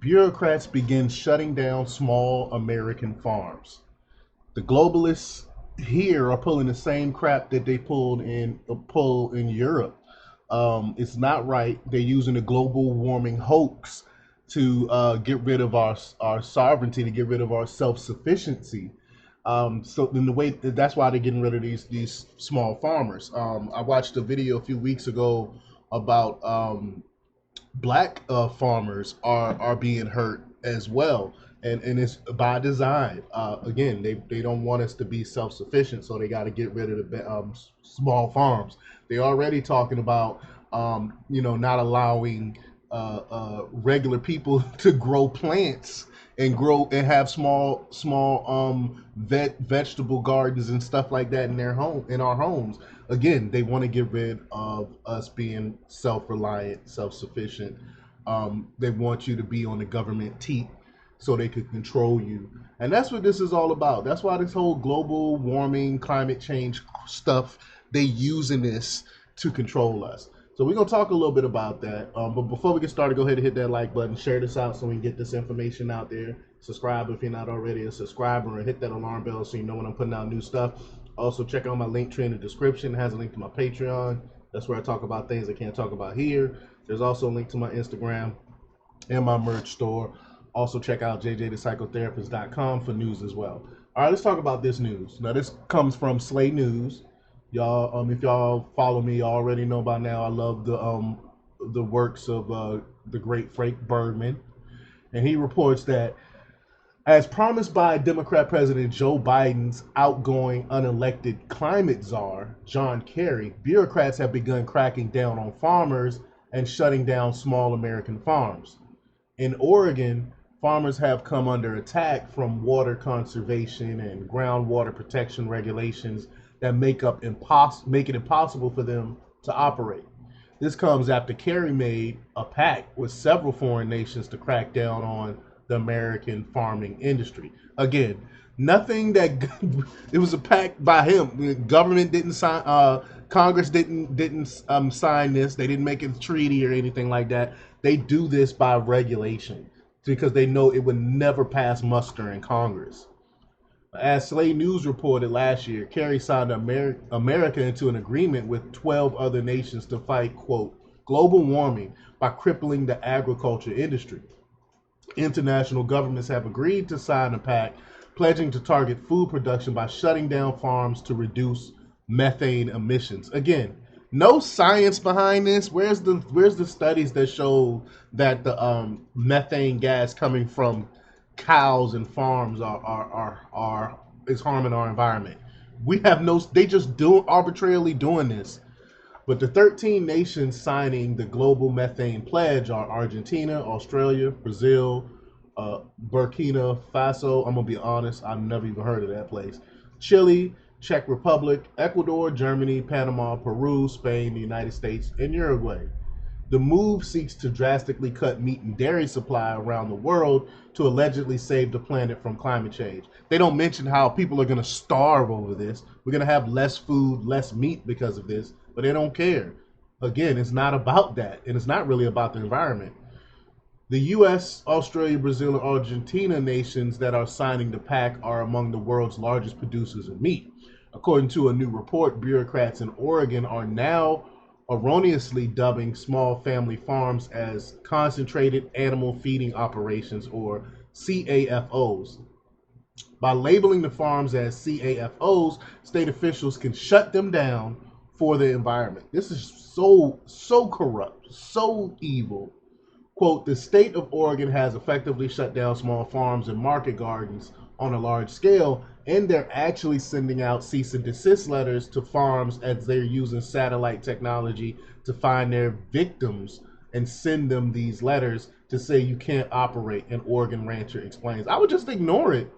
Bureaucrats begin shutting down small American farms. The globalists here are pulling the same crap that they pull in Europe. It's not right. They're using a global warming hoax to get rid of our sovereignty, to get rid of our self sufficiency. So in the way that's why they're getting rid of these small farmers. I watched a video a few weeks ago about black farmers are being hurt as well, and it's by design. Again, they don't want us to be self sufficient, so they got to get rid of the small farms. They already talking about not allowing regular people to grow plants and grow and have small vegetable gardens and stuff like that in their home in our homes. Again, they want to get rid of us being self-reliant, self-sufficient. They want you to be on the government teat so they could control you, and that's what this is all about. That's why this whole global warming, climate change stuff, they using this to control us. So we're gonna talk a little bit about that. But before we get started, go ahead and hit that like button, share this out so we can get this information out there. Subscribe if you're not already a subscriber, and hit that alarm bell so you know when I'm putting out new stuff. Also, check out my link tree in the description. It has a link to my Patreon. That's where I talk about things I can't talk about here. There's also a link to my Instagram and my merch store. Also, check out jjthepsychotherapist.com for news as well. All right, let's talk about this news. Now, this comes from Slay News. Y'all, if y'all follow me, y'all already know by now I love the works of the great Frank Bergman, and he reports that as promised by Democrat President Joe Biden's outgoing unelected climate czar John Kerry, bureaucrats have begun cracking down on farmers and shutting down small American farms. In Oregon, farmers have come under attack from water conservation and groundwater protection regulations that make it impossible for them to operate. This comes after Kerry made a pact with several foreign nations to crack down on the American farming industry. Again, nothing that it was a pact by him. The government didn't sign. Congress didn't sign this. They didn't make it a treaty or anything like that. They do this by regulation because they know it would never pass muster in Congress. As Slate News reported last year, Kerry signed America into an agreement with 12 other nations to fight, quote, global warming by crippling the agriculture industry. International governments have agreed to sign a pact pledging to target food production by shutting down farms to reduce methane emissions. Again, no science behind this. Where's the studies that show that the methane gas coming from cows and farms is harming our environment? We have no. They just arbitrarily doing this. But the 13 nations signing the global methane pledge are Argentina, Australia, Brazil, Burkina Faso. I'm gonna be honest, I've never even heard of that place. Chile, Czech Republic, Ecuador, Germany, Panama, Peru, Spain, the United States, and Uruguay. The move seeks to drastically cut meat and dairy supply around the world to allegedly save the planet from climate change. They don't mention how people are going to starve over this. We're going to have less food, less meat because of this, but they don't care. Again, it's not about that, and it's not really about the environment. The U.S., Australia, Brazil, and Argentina nations that are signing the pact are among the world's largest producers of meat. According to a new report, bureaucrats in Oregon are now erroneously dubbing small family farms as concentrated animal feeding operations, or CAFOs. By labeling the farms as CAFOs, state officials can shut them down for the environment. This is so corrupt, so evil. Quote, the state of Oregon has effectively shut down small farms and market gardens on a large scale, and they're actually sending out cease and desist letters to farms as they're using satellite technology to find their victims and send them these letters to say you can't operate, an Oregon rancher explains. I would just ignore it.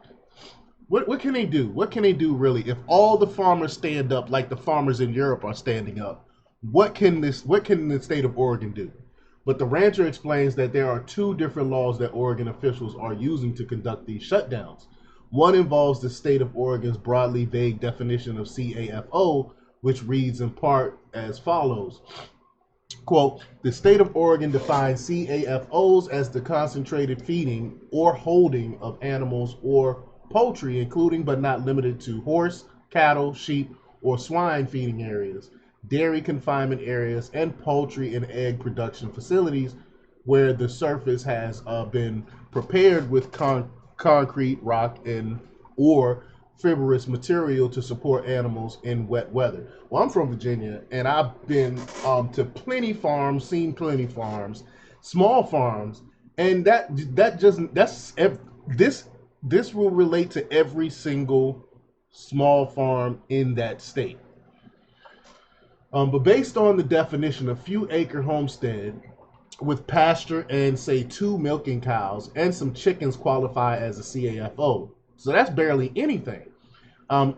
What can they do? What can they do really? If all the farmers stand up like the farmers in Europe are standing up, what can the state of Oregon do? But the rancher explains that there are two different laws that Oregon officials are using to conduct these shutdowns. One involves the state of Oregon's broadly vague definition of CAFO, which reads in part as follows. Quote, the state of Oregon defines CAFOs as the concentrated feeding or holding of animals or poultry, including but not limited to horse, cattle, sheep, or swine feeding areas, dairy confinement areas, and poultry and egg production facilities where the surface has been prepared with concrete, rock, and or fibrous material to support animals in wet weather. Well, I'm from Virginia, and I've been to plenty farms, seen plenty farms, small farms, and this this will relate to every single small farm in that state. But based on the definition, a few acre homestead with pasture and say two milking cows and some chickens qualify as a CAFO. So that's barely anything.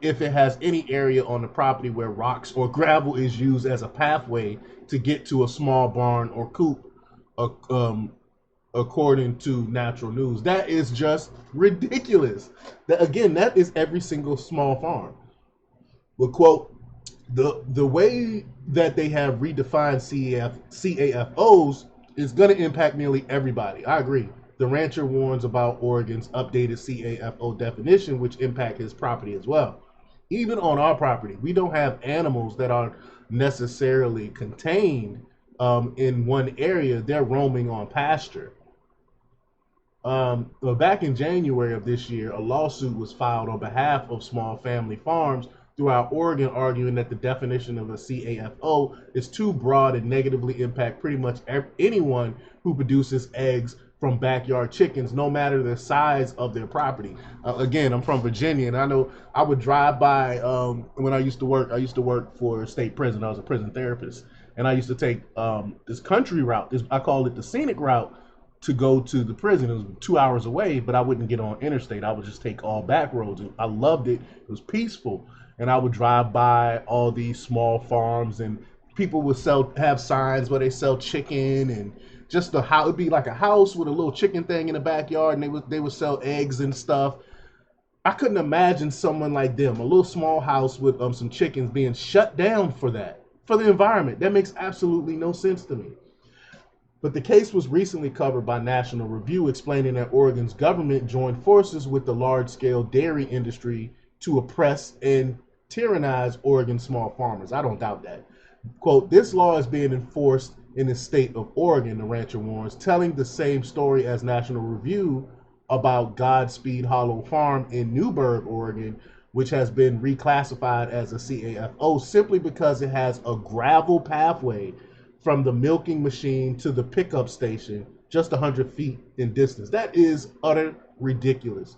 If it has any area on the property where rocks or gravel is used as a pathway to get to a small barn or coop, uh, um, according to Natural News. That is just ridiculous. That again, that is every single small farm. Well, quote, the way that they have redefined CAFOs is going to impact nearly everybody. I agree. The rancher warns about Oregon's updated CAFO definition, which impact his property as well. Even on our property, we don't have animals that are necessarily contained in one area. They're roaming on pasture. Well, back in January of this year, a lawsuit was filed on behalf of small family farms throughout Oregon, arguing that the definition of a CAFO is too broad and negatively impact pretty much anyone who produces eggs from backyard chickens, no matter the size of their property. Again, I'm from Virginia, and I know I would drive by when I used to work. I used to work for a state prison. I was a prison therapist, and I used to take this country route. I called it the scenic route to go to the prison. It was 2 hours away, but I wouldn't get on interstate. I would just take all back roads. I loved it. It was peaceful. And I would drive by all these small farms, and people would have signs where they sell chicken, and just the house, it'd be like a house with a little chicken thing in the backyard, and they would sell eggs and stuff. I couldn't imagine someone like them, a little small house with some chickens, being shut down for that, for the environment. That makes absolutely no sense to me. But the case was recently covered by National Review, explaining that Oregon's government joined forces with the large-scale dairy industry to oppress and tyrannize Oregon small farmers. I don't doubt that. Quote, this law is being enforced in the state of Oregon, the rancher warns, telling the same story as National Review about Godspeed Hollow Farm in Newberg, Oregon, which has been reclassified as a CAFO simply because it has a gravel pathway from the milking machine to the pickup station, just 100 feet in distance. That is utter ridiculous.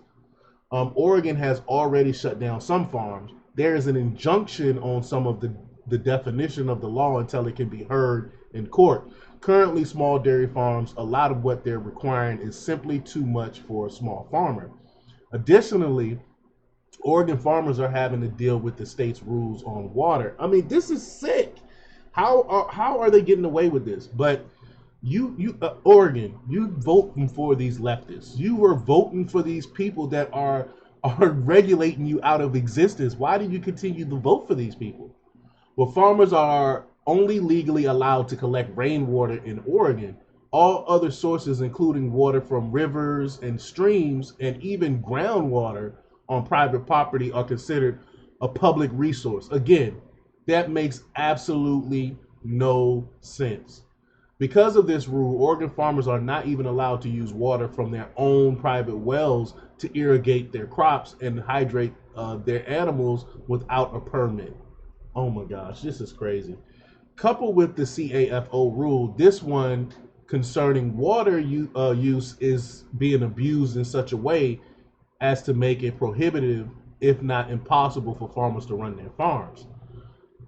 Oregon has already shut down some farms. There is an injunction on some of the definition of the law until it can be heard in court. Currently, small dairy farms, a lot of what they're requiring is simply too much for a small farmer. Additionally, Oregon farmers are having to deal with the state's rules on water. I mean, this is sick. How are they getting away with this? But Oregon, you voting for these leftists. You were voting for these people that are regulating you out of existence. Why do you continue to vote for these people? Well, farmers are only legally allowed to collect rainwater in Oregon. All other sources, including water from rivers and streams and even groundwater on private property, are considered a public resource. Again, that makes absolutely no sense. Because of this rule, Oregon farmers are not even allowed to use water from their own private wells to irrigate their crops and hydrate their animals without a permit. Oh my gosh, this is crazy. Coupled with the CAFO rule, this one concerning water use is being abused in such a way as to make it prohibitive, if not impossible, for farmers to run their farms.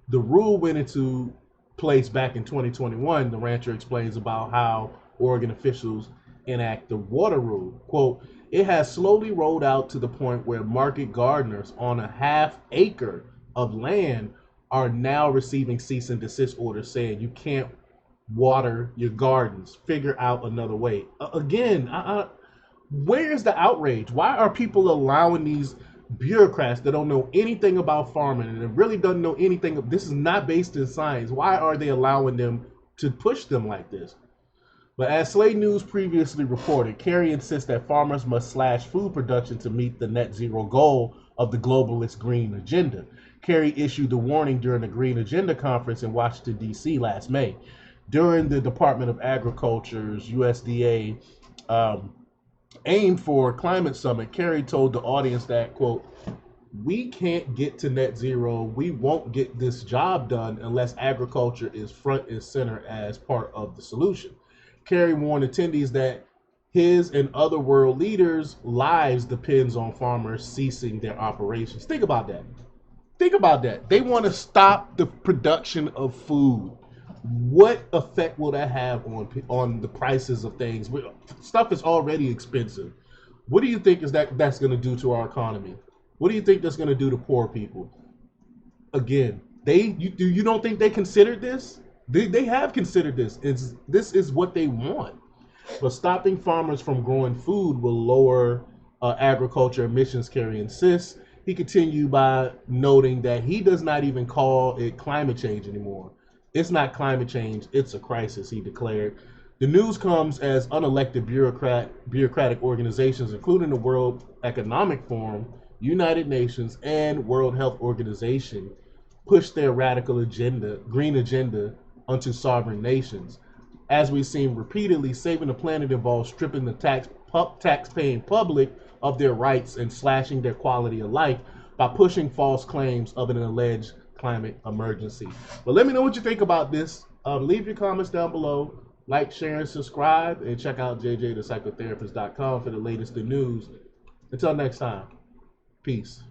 The rule went into place back in 2021. The rancher explains about how Oregon officials enact the water rule. Quote, it has slowly rolled out to the point where market gardeners on a half acre of land are now receiving cease and desist orders saying you can't water your gardens. Figure out another way. Again, where's the outrage? Why are people allowing these bureaucrats that don't know anything about farming and really doesn't know anything? This is not based in science. Why are they allowing them to push them like this. But as Slate News previously reported, Kerry insists that farmers must slash food production to meet the net zero goal of the globalist green agenda. Kerry issued the warning during the Green Agenda conference in Washington, D.C. last May. During the Department of Agriculture's USDA Aim for Climate Summit, Kerry told the audience that, quote, we can't get to net zero. We won't get this job done unless agriculture is front and center as part of the solution. Kerry warned attendees that his and other world leaders' lives depends on farmers ceasing their operations. Think about that. Think about that. They want to stop the production of food. What effect will that have on the prices of things? Stuff is already expensive. What do you think that's going to do to our economy? What do you think that's going to do to poor people? Again, you don't think they considered this? They have considered this. This is what they want. But stopping farmers from growing food will lower agriculture emissions, Kerry insists. He continued by noting that he does not even call it climate change anymore. It's not climate change, it's a crisis, he declared. The news comes as unelected bureaucratic organizations, including the World Economic Forum, United Nations, and World Health Organization, push their radical green agenda onto sovereign nations. As we've seen repeatedly, saving the planet involves stripping the tax-paying public of their rights and slashing their quality of life by pushing false claims of an alleged climate emergency. But let me know what you think about this. Leave your comments down below. Like, share, and subscribe. And check out jjthepsychotherapist.com for the latest in news. Until next time, peace.